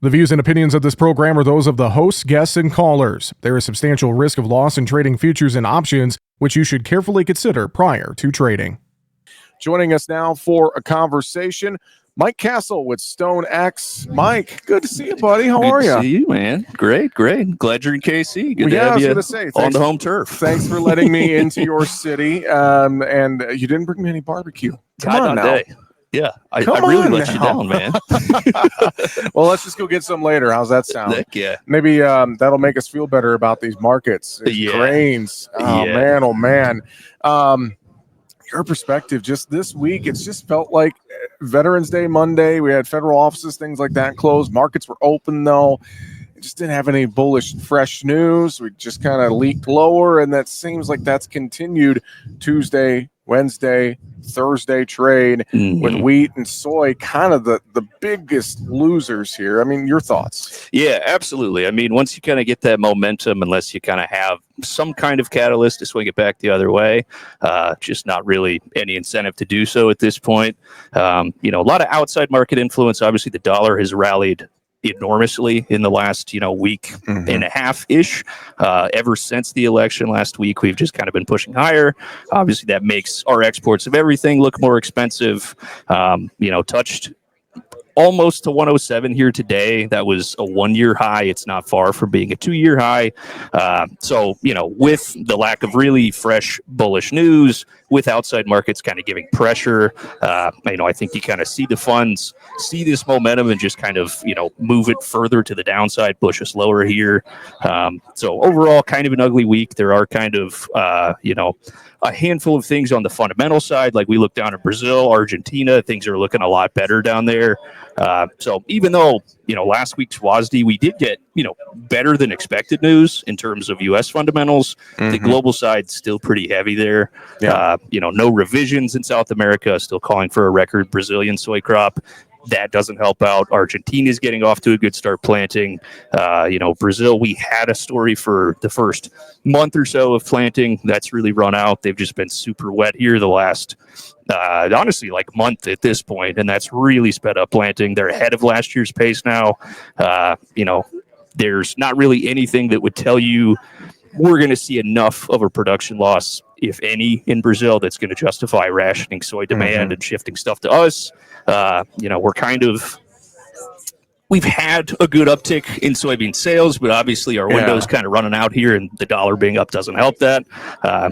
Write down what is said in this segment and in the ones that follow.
The views and opinions of this program are those of the hosts, guests, and callers. There is substantial risk of loss in trading futures and options, which you should carefully consider prior to trading. Joining us now for a conversation, Mike Castle with StoneX. Mike, good to see you, buddy. How are you? Good to see you, man. Great. Glad you're in KC. Good to have you on the home turf. Thanks for letting me into your city. And you didn't bring me any barbecue. Come on now. Yeah, I really let you down, man. Well, let's just go get some later. How's that sound? Heck yeah. Maybe that'll make us feel better about these markets. Grains. Oh, man. Your perspective, just this week, it's just felt like Veterans Day Monday. We had federal offices, things like that closed. Markets were open, though. It just didn't have any bullish, fresh news. We just kind of leaked lower, and that seems like that's continued Tuesday, Wednesday, Thursday trade with wheat and soy, kind of the biggest losers here. I mean, your thoughts? Yeah, absolutely. I mean, once you kind of get that momentum, unless you kind of have some kind of catalyst to swing it back the other way, just not really any incentive to do so at this point. A lot of outside market influence. Obviously, the dollar has rallied enormously in the last week and a half ish. Ever since the election last week, we've just kind of been pushing higher. Obviously that makes our exports of everything look more expensive. Touched almost to 107 here today. That was a 1-year high. It's not far from being a 2-year high. With the lack of really fresh bullish news, with outside markets kind of giving pressure, I think you kind of see the funds see this momentum and just kind of, move it further to the downside, push us lower here. So overall, kind of an ugly week. There are kind of, a handful of things on the fundamental side. Like we look down at Brazil, Argentina, things are looking a lot better down there. So even though, last week's WASD, we did get, better than expected news in terms of U.S. fundamentals. The global side still pretty heavy there. Yeah. No revisions in South America, still calling for a record Brazilian soy crop. That doesn't help out. Argentina's getting off to a good start planting. Brazil, we had a story for the first month or so of planting. That's really run out. They've just been super wet here the last, honestly, like month at this point, and that's really sped up planting. They're ahead of last year's pace now. There's not really anything that would tell you we're going to see enough of a production loss, if any, in Brazil that's going to justify rationing soy demand and shifting stuff to us. We've had a good uptick in soybean sales, but obviously our window's kind of running out here, and the dollar being up doesn't help that.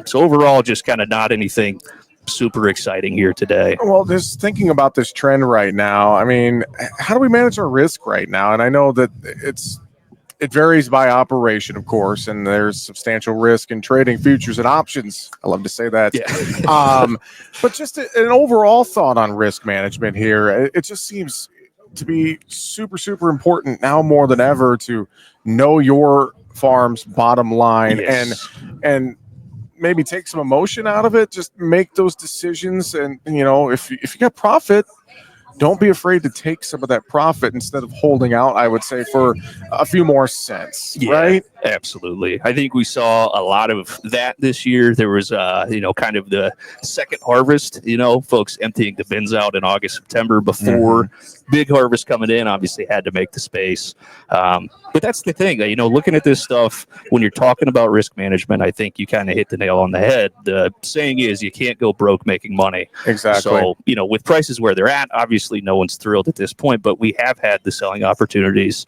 So overall, just kind of not anything super exciting here today. Well, just thinking about this trend right now, I mean, how do we manage our risk right now? And I know that it varies by operation, of course, and there's substantial risk in trading futures and options. I love to say that. Yeah. But just an overall thought on risk management here. It just seems to be super, super important now more than ever to know your farm's bottom line and maybe take some emotion out of it. Just make those decisions. And, if you got profit, don't be afraid to take some of that profit instead of holding out, I would say, for a few more cents, right? Absolutely. I think we saw a lot of that this year. There was, kind of the second harvest, folks emptying the bins out in August, September before big harvest coming in, obviously had to make the space. But that's the thing, looking at this stuff, when you're talking about risk management, I think you kind of hit the nail on the head. The saying is you can't go broke making money. Exactly. So, with prices where they're at, obviously no one's thrilled at this point, but we have had the selling opportunities,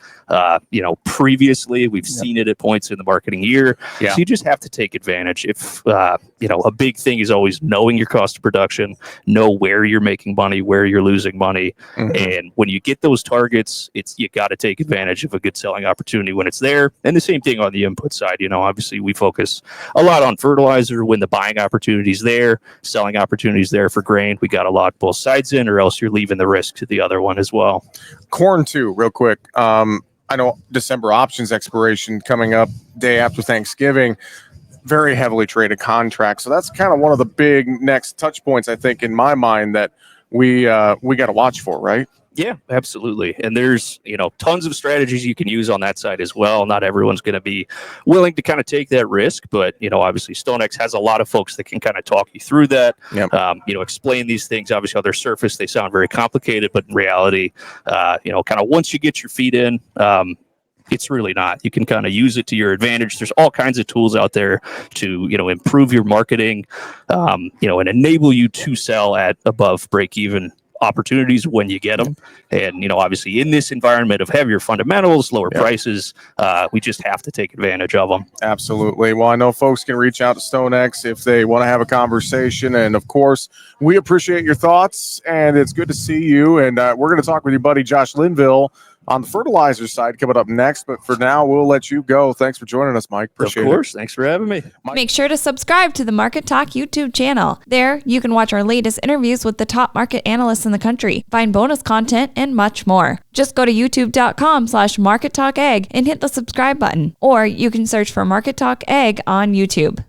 previously. We've seen it at points in the marketing year. Yeah. So you just have to take advantage. If, a big thing is always knowing your cost of production, know where you're making money, where you're losing money. And when you get those targets, you got to take advantage of a good selling opportunity when it's there. And the same thing on the input side. Obviously we focus a lot on fertilizer when the buying opportunities there, selling opportunities there for grain. We got to lock both sides in, or else you're leaving the risk to the other one as well. Corn too, real quick. I know December options expiration coming up day after Thanksgiving, very heavily traded contract. So that's kind of one of the big next touch points, I think, in my mind, that we got to watch for, right? Yeah, absolutely. And there's, tons of strategies you can use on that side as well. Not everyone's going to be willing to kind of take that risk, but, obviously StoneX has a lot of folks that can kind of talk you through that, Yep. Explain these things. Obviously on their surface, they sound very complicated, but in reality, kind of once you get your feet in, it's really not. You can kind of use it to your advantage. There's all kinds of tools out there to, improve your marketing, and enable you to sell at above break even opportunities when you get them. And, obviously in this environment of heavier fundamentals, lower prices, we just have to take advantage of them. Absolutely. Well, I know folks can reach out to StoneX if they want to have a conversation. And of course, we appreciate your thoughts, and it's good to see you. And we're going to talk with your buddy Josh Linville on the fertilizer side coming up next. But for now, we'll let you go. Thanks for joining us, Mike. Appreciate it. Of course. Thanks for having me. Make sure to subscribe to the Market Talk YouTube channel. There, you can watch our latest interviews with the top market analysts in the country, find bonus content, and much more. Just go to youtube.com/markettalkag and hit the subscribe button, or you can search for Market Talk Ag on YouTube.